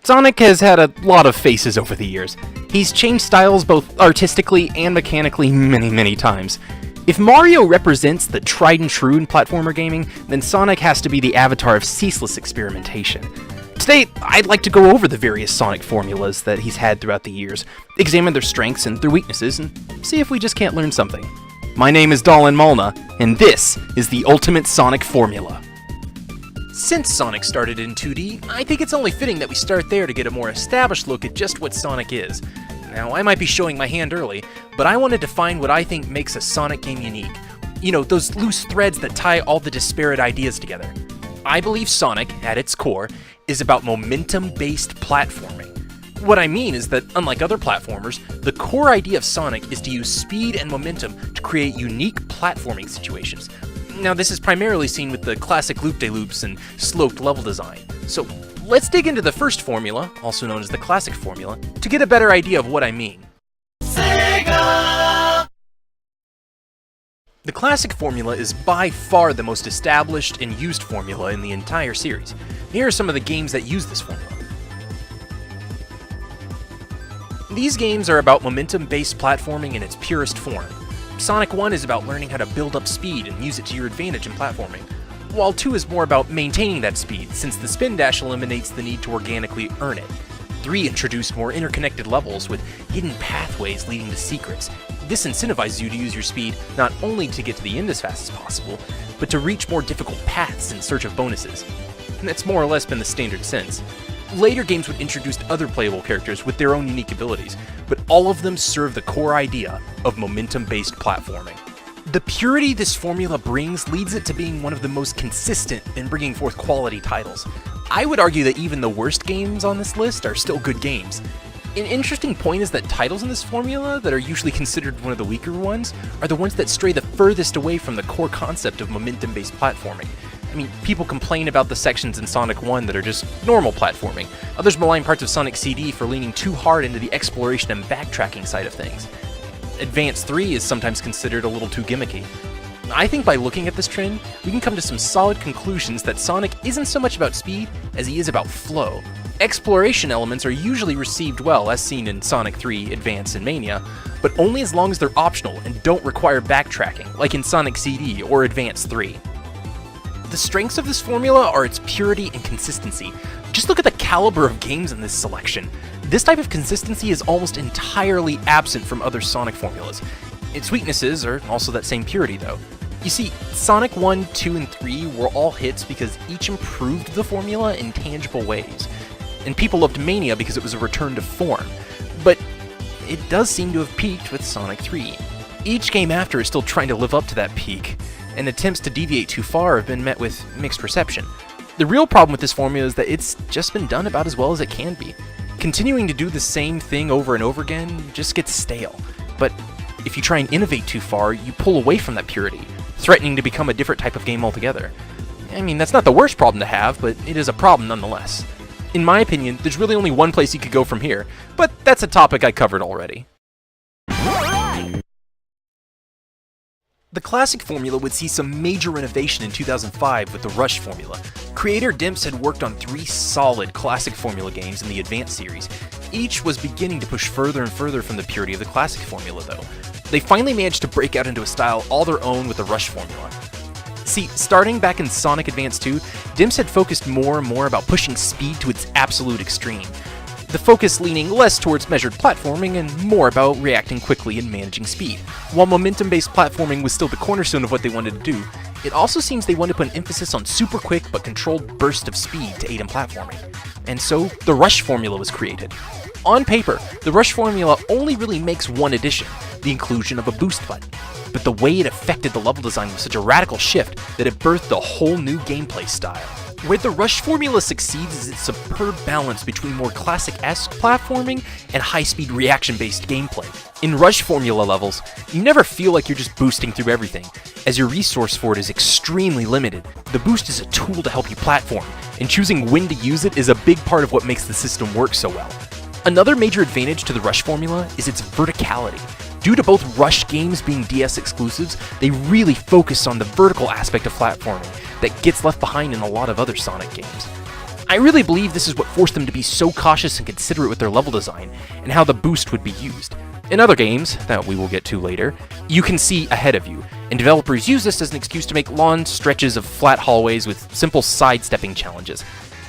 Sonic has had a lot of faces over the years. He's changed styles both artistically and mechanically many times. If Mario represents the tried and true in platformer gaming, then Sonic has to be the avatar of ceaseless experimentation. Today, I'd like to go over the various Sonic formulas that he's had throughout the years, examine their strengths and their weaknesses, and see if we just can't learn something. My name is Dallin Malna, and this is the Ultimate Sonic Formula. Since Sonic started in 2D, I think it's only fitting that we start there to get a more established look at just what Sonic is. Now, I might be showing my hand early, but I want to define what I think makes a Sonic game unique. You know, those loose threads that tie all the disparate ideas together. I believe Sonic, at its core, is about momentum-based platforming. What I mean is that, unlike other platformers, the core idea of Sonic is to use speed and momentum to create unique platforming situations. Now, this is primarily seen with the classic loop-de-loops and sloped level design. So, let's dig into the first formula, also known as the classic formula, to get a better idea of what I mean. Sega! The classic formula is by far the most established and used formula in the entire series. Here are some of the games that use this formula. These games are about momentum-based platforming in its purest form. Sonic 1 is about learning how to build up speed and use it to your advantage in platforming, while 2 is more about maintaining that speed, since the spin dash eliminates the need to organically earn it. 3 introduced more interconnected levels with hidden pathways leading to secrets. This incentivizes you to use your speed not only to get to the end as fast as possible, but to reach more difficult paths in search of bonuses. And that's more or less been the standard since. Later games would introduce other playable characters with their own unique abilities, but all of them serve the core idea of momentum-based platforming. The purity this formula brings leads it to being one of the most consistent in bringing forth quality titles. I would argue that even the worst games on this list are still good games. An interesting point is that titles in this formula that are usually considered one of the weaker ones are the ones that stray the furthest away from the core concept of momentum-based platforming. I mean, people complain about the sections in Sonic 1 that are just normal platforming. Others malign parts of Sonic CD for leaning too hard into the exploration and backtracking side of things. Advance 3 is sometimes considered a little too gimmicky. I think by looking at this trend, we can come to some solid conclusions that Sonic isn't so much about speed as he is about flow. Exploration elements are usually received well, as seen in Sonic 3, Advance, and Mania, but only as long as they're optional and don't require backtracking, like in Sonic CD or Advance 3. The strengths of this formula are its purity and consistency. Just look at the caliber of games in this selection. This type of consistency is almost entirely absent from other Sonic formulas. Its weaknesses are also that same purity, though. You see, Sonic 1, 2, and 3 were all hits because each improved the formula in tangible ways. And people loved Mania because it was a return to form. But it does seem to have peaked with Sonic 3. Each game after is still trying to live up to that peak, and attempts to deviate too far have been met with mixed reception. The real problem with this formula is that it's just been done about as well as it can be. Continuing to do the same thing over and over again just gets stale. But if you try and innovate too far, you pull away from that purity, threatening to become a different type of game altogether. I mean, that's not the worst problem to have, but it is a problem nonetheless. In my opinion, there's really only one place you could go from here, but that's a topic I covered already. The classic formula would see some major innovation in 2005 with the Rush formula. Creator Dimps had worked on 3 solid classic formula games in the Advance series. Each was beginning to push further and further from the purity of the classic formula, though. They finally managed to break out into a style all their own with the Rush formula. See, starting back in Sonic Advance 2, Dimps had focused more and more about pushing speed to its absolute extreme. The focus leaning less towards measured platforming and more about reacting quickly and managing speed. While momentum-based platforming was still the cornerstone of what they wanted to do, it also seems they wanted to put an emphasis on super quick but controlled bursts of speed to aid in platforming. And so, the Rush formula was created. On paper, the Rush formula only really makes one addition, the inclusion of a boost button. But the way it affected the level design was such a radical shift that it birthed a whole new gameplay style. Where the Rush formula succeeds is its superb balance between more classic-esque platforming and high-speed reaction-based gameplay. In Rush formula levels, you never feel like you're just boosting through everything, as your resource for it is extremely limited. The boost is a tool to help you platform, and choosing when to use it is a big part of what makes the system work so well. Another major advantage to the Rush formula is its verticality. Due to both Rush games being DS exclusives, they really focus on the vertical aspect of platforming that gets left behind in a lot of other Sonic games. I really believe this is what forced them to be so cautious and considerate with their level design, and how the boost would be used. In other games, that we will get to later, you can see ahead of you, and developers use this as an excuse to make long stretches of flat hallways with simple sidestepping challenges.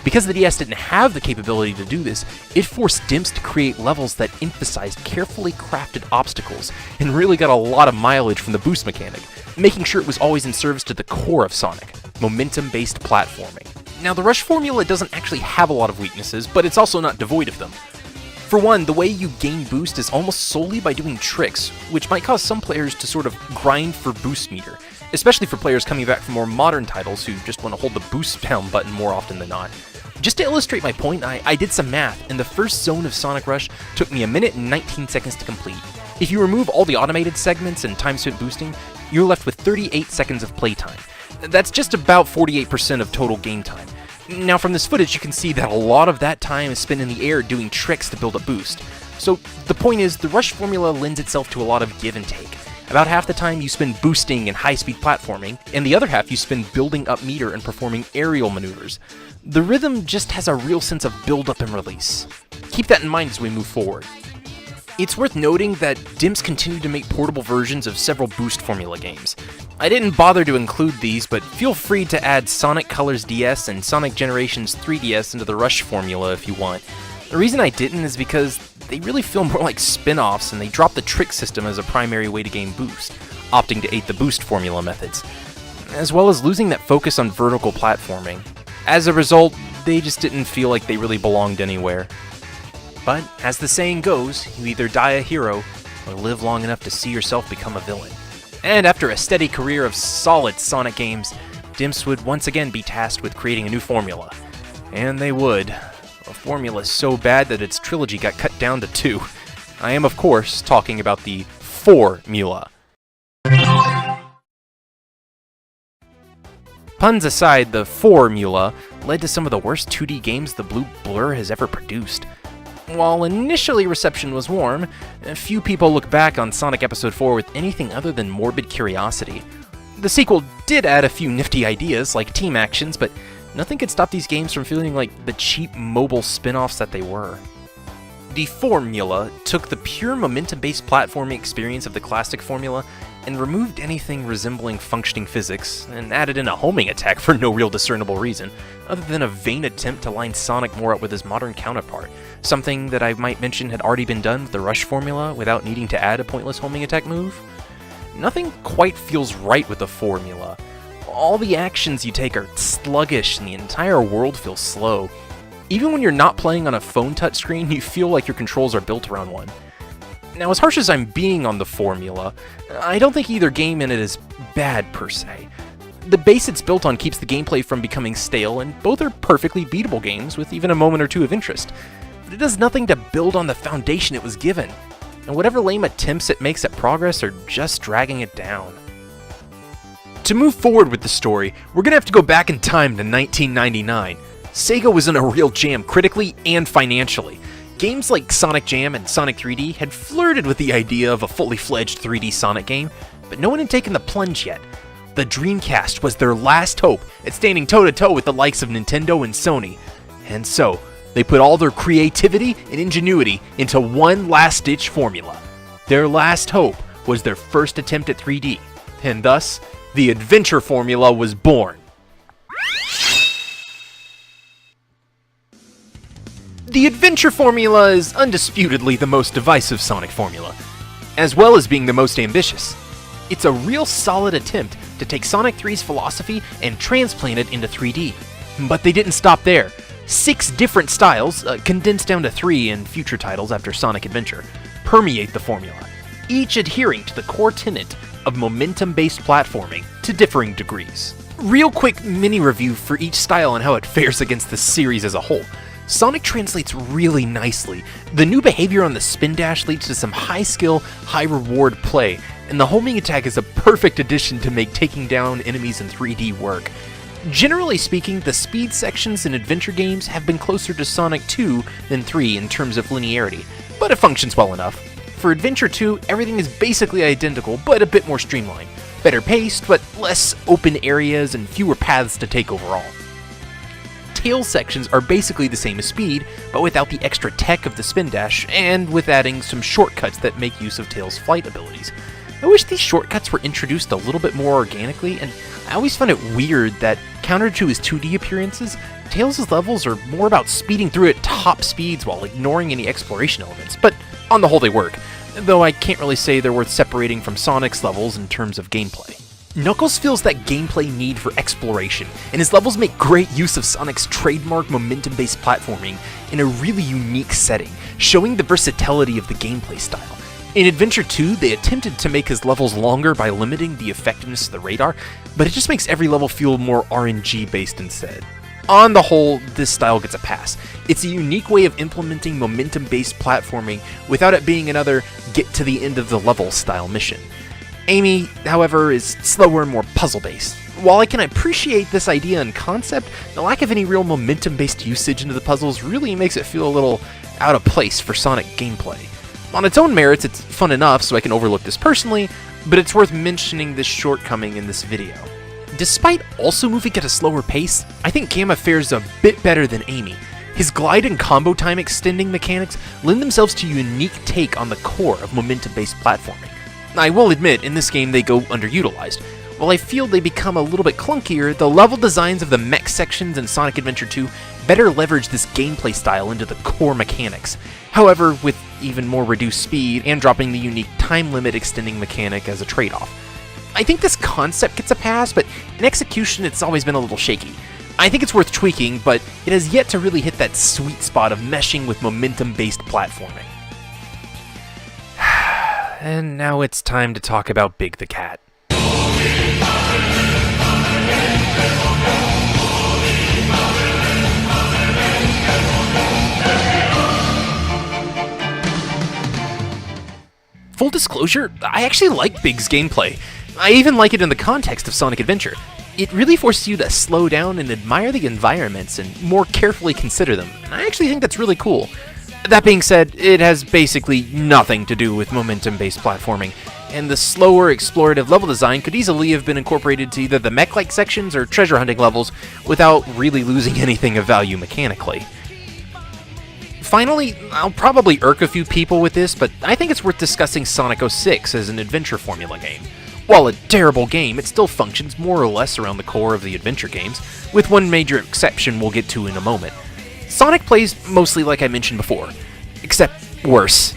Because the DS didn't have the capability to do this, it forced DIMS to create levels that emphasized carefully crafted obstacles, and really got a lot of mileage from the boost mechanic, making sure it was always in service to the core of Sonic, momentum-based platforming. Now, the Rush formula doesn't actually have a lot of weaknesses, but it's also not devoid of them. For one, the way you gain boost is almost solely by doing tricks, which might cause some players to sort of grind for boost meter, especially for players coming back from more modern titles who just want to hold the boost down button more often than not. Just to illustrate my point, I did some math, and the first zone of Sonic Rush took me 1 minute and 19 seconds to complete. If you remove all the automated segments and time spent boosting, you're left with 38 seconds of playtime. That's just about 48% of total game time. Now, from this footage, you can see that a lot of that time is spent in the air doing tricks to build a boost. So the point is, the Rush formula lends itself to a lot of give and take. About half the time you spend boosting and high-speed platforming, and the other half you spend building up meter and performing aerial maneuvers. The rhythm just has a real sense of build-up and release. Keep that in mind as we move forward. It's worth noting that DIMS continued to make portable versions of several boost formula games. I didn't bother to include these, but feel free to add Sonic Colors DS and Sonic Generations 3DS into the Rush formula if you want. The reason I didn't is because they really feel more like spin-offs, and they drop the trick system as a primary way to gain boost, opting to aid the boost formula methods, as well as losing that focus on vertical platforming. As a result, they just didn't feel like they really belonged anywhere. But, as the saying goes, you either die a hero, or live long enough to see yourself become a villain. And after a steady career of solid Sonic games, DIMS would once again be tasked with creating a new formula. And they would. A formula so bad that its trilogy got cut down to 2. I am, of course, talking about the formula. Puns aside, the formula led to some of the worst 2D games the Blue Blur has ever produced. While initially reception was warm, few people look back on Sonic Episode 4 with anything other than morbid curiosity. The sequel did add a few nifty ideas, like team actions, but nothing could stop these games from feeling like the cheap mobile spin-offs that they were. The formula took the pure momentum-based platforming experience of the classic formula and removed anything resembling functioning physics, and added in a homing attack for no real discernible reason, other than a vain attempt to line Sonic more up with his modern counterpart, something that I might mention had already been done with the Rush formula without needing to add a pointless homing attack move. Nothing quite feels right with the formula. All the actions you take are sluggish, and the entire world feels slow. Even when you're not playing on a phone touchscreen, you feel like your controls are built around one. Now, as harsh as I'm being on the formula, I don't think either game in it is bad per se. The base it's built on keeps the gameplay from becoming stale, and both are perfectly beatable games with even a moment or two of interest. But it does nothing to build on the foundation it was given, and whatever lame attempts it makes at progress are just dragging it down. To move forward with the story, we're gonna have to go back in time to 1999. Sega was in a real jam critically and financially. Games like Sonic Jam and Sonic 3D had flirted with the idea of a fully fledged 3D Sonic game, but no one had taken the plunge yet. The Dreamcast was their last hope at standing toe-to-toe with the likes of Nintendo and Sony. And so, they put all their creativity and ingenuity into one last-ditch formula. Their last hope was their first attempt at 3D, and thus, the Adventure formula was born. The Adventure formula is undisputedly the most divisive Sonic formula, as well as being the most ambitious. It's a real solid attempt to take Sonic 3's philosophy and transplant it into 3D. But they didn't stop there. 6 different styles, condensed down to 3 in future titles after Sonic Adventure, permeate the formula, each adhering to the core tenet of momentum-based platforming to differing degrees. Real quick mini-review for each style and how it fares against the series as a whole. Sonic translates really nicely. The new behavior on the spin dash leads to some high-skill, high-reward play, and the homing attack is a perfect addition to make taking down enemies in 3D work. Generally speaking, the speed sections in adventure games have been closer to Sonic 2 than 3 in terms of linearity, but it functions well enough. For Adventure 2, everything is basically identical, but a bit more streamlined. Better paced, but less open areas and fewer paths to take overall. Tails sections are basically the same as Speed, but without the extra tech of the spin dash, and with adding some shortcuts that make use of Tails' flight abilities. I wish these shortcuts were introduced a little bit more organically, and I always found it weird that, counter to his 2D appearances, Tails' levels are more about speeding through at top speeds while ignoring any exploration elements, but on the whole they work, though I can't really say they're worth separating from Sonic's levels in terms of gameplay. Knuckles feels that gameplay need for exploration, and his levels make great use of Sonic's trademark momentum-based platforming in a really unique setting, showing the versatility of the gameplay style. In Adventure 2, they attempted to make his levels longer by limiting the effectiveness of the radar, but it just makes every level feel more RNG-based instead. On the whole, this style gets a pass. It's a unique way of implementing momentum-based platforming without it being another get-to-the-end-of-the-level style mission. Amy, however, is slower and more puzzle-based. While I can appreciate this idea and concept, the lack of any real momentum-based usage into the puzzles really makes it feel a little out of place for Sonic gameplay. On its own merits, it's fun enough so I can overlook this personally, but it's worth mentioning this shortcoming in this video. Despite also moving at a slower pace, I think Gamma fares a bit better than Amy. His glide and combo time extending mechanics lend themselves to a unique take on the core of momentum-based platforming. I will admit, in this game they go underutilized. While I feel they become a little bit clunkier, the level designs of the mech sections in Sonic Adventure 2 better leverage this gameplay style into the core mechanics. However, with even more reduced speed and dropping the unique time limit extending mechanic as a trade-off. I think this concept gets a pass, but in execution it's always been a little shaky. I think it's worth tweaking, but it has yet to really hit that sweet spot of meshing with momentum-based platforming. And now it's time to talk about Big the Cat. Full disclosure, I actually like Big's gameplay. I even like it in the context of Sonic Adventure. It really forces you to slow down and admire the environments and more carefully consider them, and I actually think that's really cool. That being said, it has basically nothing to do with momentum-based platforming, and the slower explorative level design could easily have been incorporated to either the mech-like sections or treasure hunting levels without really losing anything of value mechanically. Finally, I'll probably irk a few people with this, but I think it's worth discussing Sonic 06 as an adventure formula game. While a terrible game, it still functions more or less around the core of the adventure games, with one major exception we'll get to in a moment. Sonic plays mostly like I mentioned before, except worse.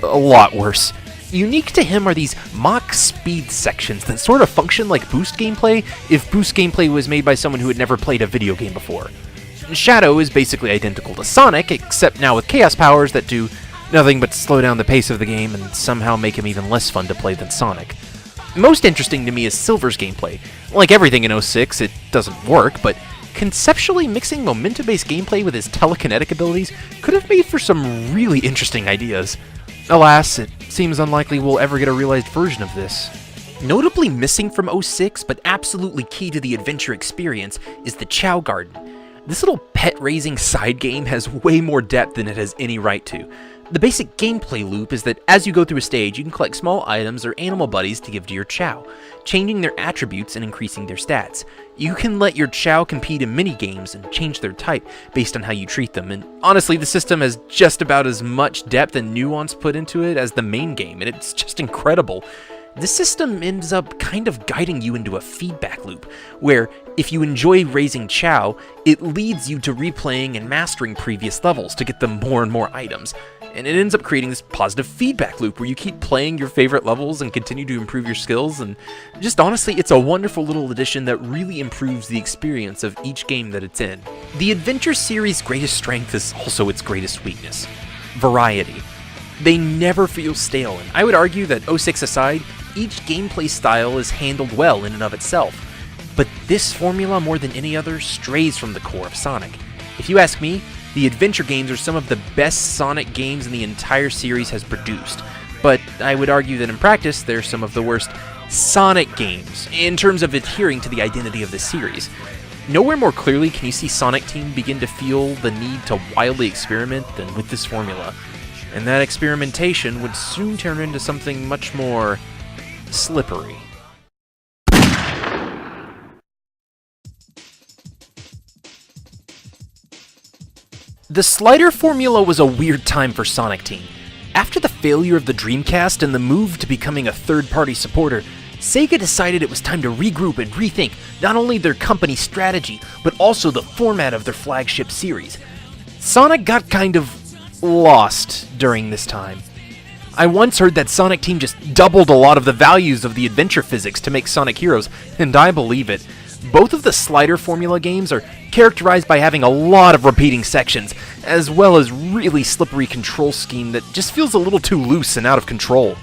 A lot worse. Unique to him are these mock speed sections that sort of function like boost gameplay if boost gameplay was made by someone who had never played a video game before. Shadow is basically identical to Sonic, except now with chaos powers that do nothing but slow down the pace of the game and somehow make him even less fun to play than Sonic. Most interesting to me is Silver's gameplay. Like everything in 06, it doesn't work, but conceptually mixing momentum-based gameplay with his telekinetic abilities could have made for some really interesting ideas. Alas, it seems unlikely we'll ever get a realized version of this. Notably missing from 06, but absolutely key to the adventure experience, is the Chow Garden. This little pet-raising side game has way more depth than it has any right to. The basic gameplay loop is that as you go through a stage, you can collect small items or animal buddies to give to your Chow, changing their attributes and increasing their stats. You can let your Chow compete in mini-games and change their type based on how you treat them, and honestly, the system has just about as much depth and nuance put into it as the main game, and it's just incredible. This system ends up kind of guiding you into a feedback loop, where if you enjoy raising Chow, it leads you to replaying and mastering previous levels to get them more and more items, and it ends up creating this positive feedback loop where you keep playing your favorite levels and continue to improve your skills, and just honestly, it's a wonderful little addition that really improves the experience of each game that it's in. The Adventure series' greatest strength is also its greatest weakness: variety. They never feel stale, and I would argue that 06 aside, each gameplay style is handled well in and of itself. But this formula, more than any other, strays from the core of Sonic. If you ask me, the adventure games are some of the best Sonic games in the entire series has produced, but I would argue that in practice, they're some of the worst Sonic games, in terms of adhering to the identity of the series. Nowhere more clearly can you see Sonic Team begin to feel the need to wildly experiment than with this formula. And that experimentation would soon turn into something much more slippery. The slider formula was a weird time for Sonic Team. After the failure of the Dreamcast and the move to becoming a third-party supporter, Sega decided it was time to regroup and rethink not only their company strategy, but also the format of their flagship series. Sonic got kind of lost during this time. I once heard that Sonic Team just doubled a lot of the values of the adventure physics to make Sonic Heroes, and I believe it. Both of the slider formula games are characterized by having a lot of repeating sections, as well as really slippery control scheme that just feels a little too loose and out of control.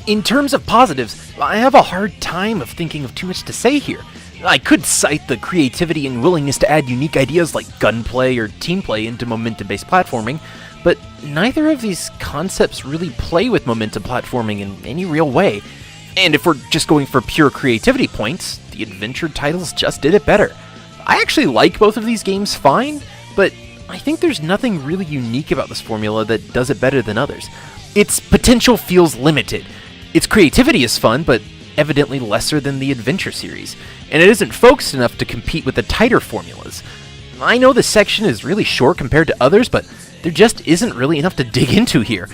In terms of positives, I have a hard time of thinking of too much to say here. I could cite the creativity and willingness to add unique ideas like gunplay or team play into momentum-based platforming, but neither of these concepts really play with momentum platforming in any real way. And if we're just going for pure creativity points, the adventure titles just did it better. I actually like both of these games fine, but I think there's nothing really unique about this formula that does it better than others. Its potential feels limited. Its creativity is fun, but evidently lesser than the adventure series, and it isn't focused enough to compete with the tighter formulas. I know this section is really short compared to others, but there just isn't really enough to dig into here.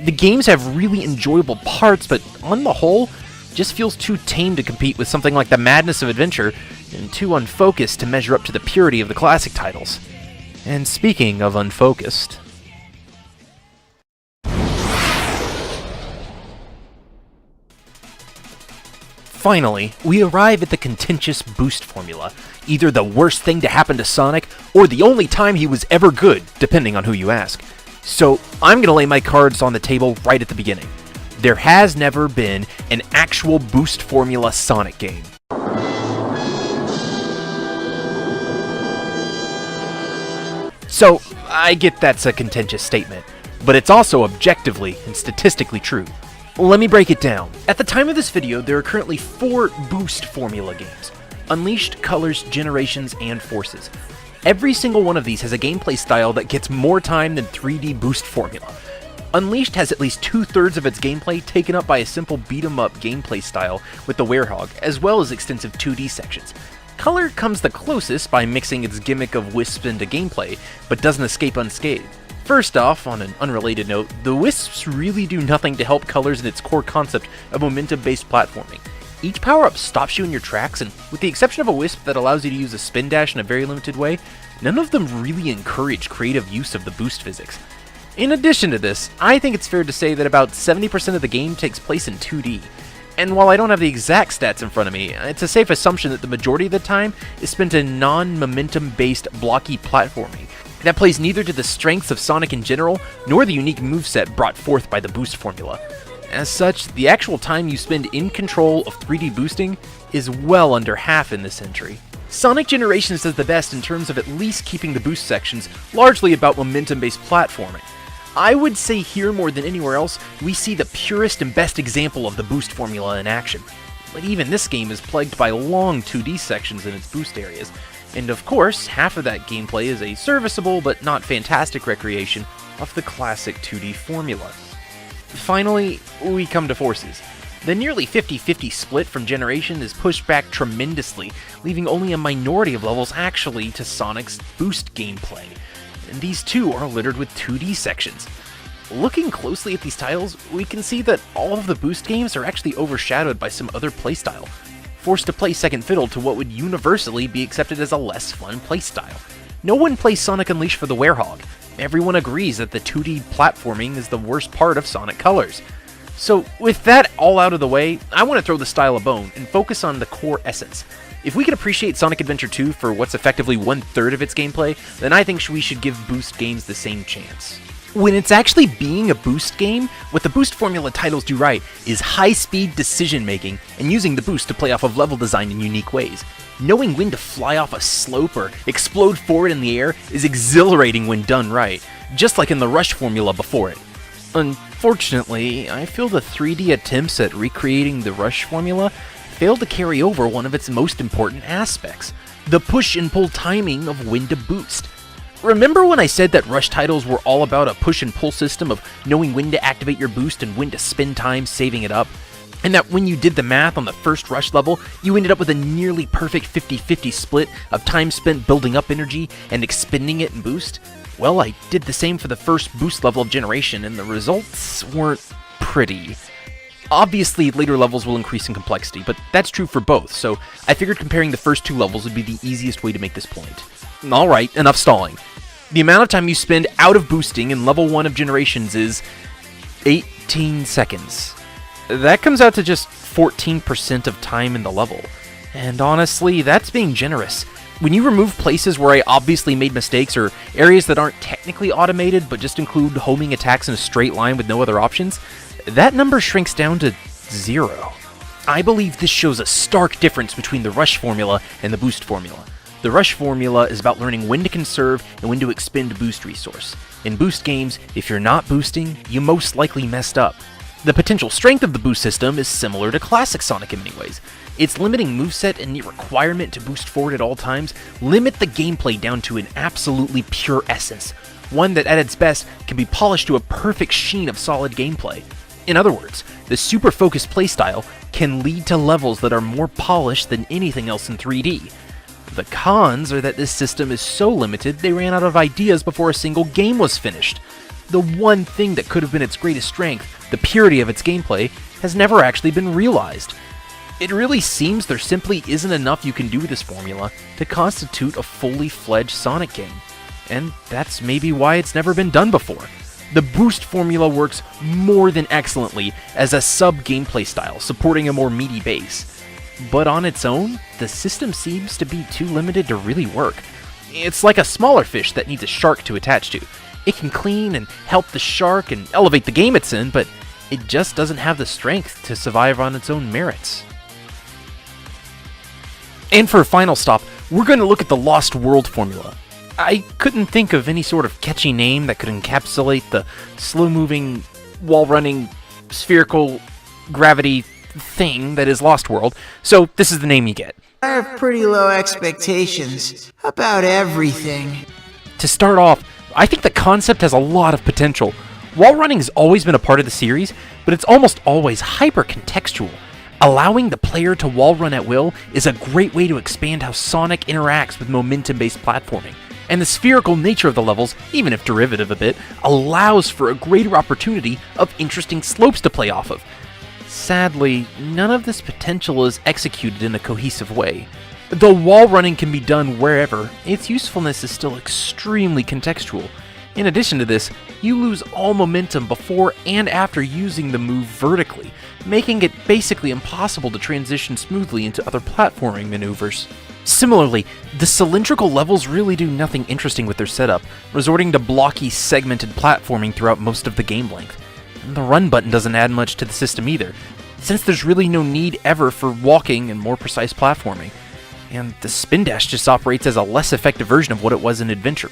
The games have really enjoyable parts, but on the whole, just feels too tame to compete with something like the madness of adventure, and too unfocused to measure up to the purity of the classic titles. And speaking of unfocused... Finally, we arrive at the contentious boost formula, either the worst thing to happen to Sonic, or the only time he was ever good, depending on who you ask. So, I'm gonna lay my cards on the table right at the beginning. There has never been an actual boost formula Sonic game. So, I get that's a contentious statement, but it's also objectively and statistically true. Let me break it down. At the time of this video, there are currently 4 boost formula games: Unleashed, Colors, Generations, and Forces. Every single one of these has a gameplay style that gets more time than 3D boost formula. Unleashed has at least 2/3 of its gameplay taken up by a simple beat-em-up gameplay style with the Werehog, as well as extensive 2D sections. Color comes the closest by mixing its gimmick of Wisp into gameplay, but doesn't escape unscathed. First off, on an unrelated note, the Wisps really do nothing to help Colors in its core concept of momentum-based platforming. Each power-up stops you in your tracks, and with the exception of a Wisp that allows you to use a spin dash in a very limited way, none of them really encourage creative use of the boost physics. In addition to this, I think it's fair to say that about 70% of the game takes place in 2D. And while I don't have the exact stats in front of me, it's a safe assumption that the majority of the time is spent in non-momentum-based blocky platforming that plays neither to the strengths of Sonic in general, nor the unique moveset brought forth by the boost formula. As such, the actual time you spend in control of 3D boosting is well under half in this entry. Sonic Generations does the best in terms of at least keeping the boost sections largely about momentum-based platforming. I would say here more than anywhere else, we see the purest and best example of the boost formula in action. But even this game is plagued by long 2D sections in its boost areas, and of course, half of that gameplay is a serviceable but not fantastic recreation of the classic 2D formula. Finally, we come to Forces. The nearly 50-50 split from Generation is pushed back tremendously, leaving only a minority of levels actually to Sonic's boost gameplay. And these too are littered with 2D sections. Looking closely at these titles, we can see that all of the boost games are actually overshadowed by some other playstyle, forced to play second fiddle to what would universally be accepted as a less fun playstyle. No one plays Sonic Unleashed for the Werehog. Everyone agrees that the 2D platforming is the worst part of Sonic Colors. So with that all out of the way, I want to throw the style a bone and focus on the core essence. If we can appreciate Sonic Adventure 2 for what's effectively 1/3 of its gameplay, then I think we should give boost games the same chance. When it's actually being a boost game, what the boost formula titles do right is high-speed decision-making and using the boost to play off of level design in unique ways. Knowing when to fly off a slope or explode forward in the air is exhilarating when done right, just like in the Rush formula before it. Unfortunately, I feel the 3D attempts at recreating the Rush formula failed to carry over one of its most important aspects, the push and pull timing of when to boost. Remember when I said that Rush titles were all about a push and pull system of knowing when to activate your boost and when to spend time saving it up? And that when you did the math on the first Rush level, you ended up with a nearly perfect 50-50 split of time spent building up energy and expending it in boost? Well, I did the same for the first boost level of Generation, and the results weren't pretty. Obviously, later levels will increase in complexity, but that's true for both, so I figured comparing the first 2 levels would be the easiest way to make this point. Alright, enough stalling. The amount of time you spend out of boosting in level 1 of Generations is 18 seconds. That comes out to just 14% of time in the level. And honestly, that's being generous. When you remove places where I obviously made mistakes, or areas that aren't technically automated but just include homing attacks in a straight line with no other options, that number shrinks down to 0. I believe this shows a stark difference between the rush formula and the boost formula. The rush formula is about learning when to conserve and when to expend boost resource. In boost games, if you're not boosting, you most likely messed up. The potential strength of the boost system is similar to classic Sonic in many ways. Its limiting moveset and the requirement to boost forward at all times limit the gameplay down to an absolutely pure essence, one that at its best can be polished to a perfect sheen of solid gameplay. In other words, the super focused playstyle can lead to levels that are more polished than anything else in 3D. The cons are that this system is so limited they ran out of ideas before a single game was finished. The one thing that could have been its greatest strength, the purity of its gameplay, has never actually been realized. It really seems there simply isn't enough you can do with this formula to constitute a fully fledged Sonic game. And that's maybe why it's never been done before. The boost formula works more than excellently as a sub-gameplay style, supporting a more meaty base. But on its own, the system seems to be too limited to really work. It's like a smaller fish that needs a shark to attach to. It can clean and help the shark and elevate the game it's in, but it just doesn't have the strength to survive on its own merits. And for a final stop, we're going to look at the Lost World formula. I couldn't think of any sort of catchy name that could encapsulate the slow-moving, wall-running, spherical gravity thing that is Lost World, so this is the name you get. I have pretty low expectations about everything. To start off, I think the concept has a lot of potential. Wall running has always been a part of the series, but it's almost always hyper-contextual. Allowing the player to wall run at will is a great way to expand how Sonic interacts with momentum-based platforming. And the spherical nature of the levels, even if derivative a bit, allows for a greater opportunity of interesting slopes to play off of. Sadly, none of this potential is executed in a cohesive way. Though wall running can be done wherever, its usefulness is still extremely contextual. In addition to this, you lose all momentum before and after using the move vertically, making it basically impossible to transition smoothly into other platforming maneuvers. Similarly, the cylindrical levels really do nothing interesting with their setup, resorting to blocky, segmented platforming throughout most of the game length. And the run button doesn't add much to the system either, since there's really no need ever for walking and more precise platforming. And the spin dash just operates as a less effective version of what it was in Adventure.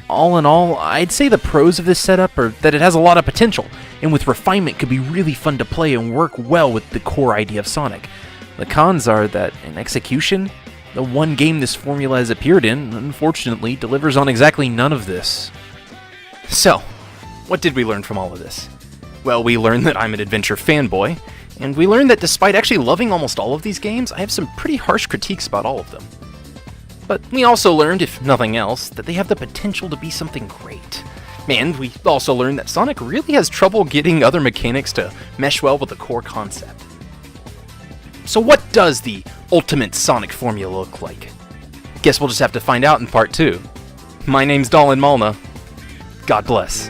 All in all, I'd say the pros of this setup are that it has a lot of potential, and with refinement could be really fun to play and work well with the core idea of Sonic. The cons are that, in execution, the one game this formula has appeared in, unfortunately, delivers on exactly none of this. So, what did we learn from all of this? Well, we learned that I'm an Adventure fanboy, and we learned that despite actually loving almost all of these games, I have some pretty harsh critiques about all of them. But we also learned, if nothing else, that they have the potential to be something great. And we also learned that Sonic really has trouble getting other mechanics to mesh well with the core concept. So what does the ultimate Sonic formula look like? Guess we'll just have to find out in part 2. My name's Dalin Malna. God bless.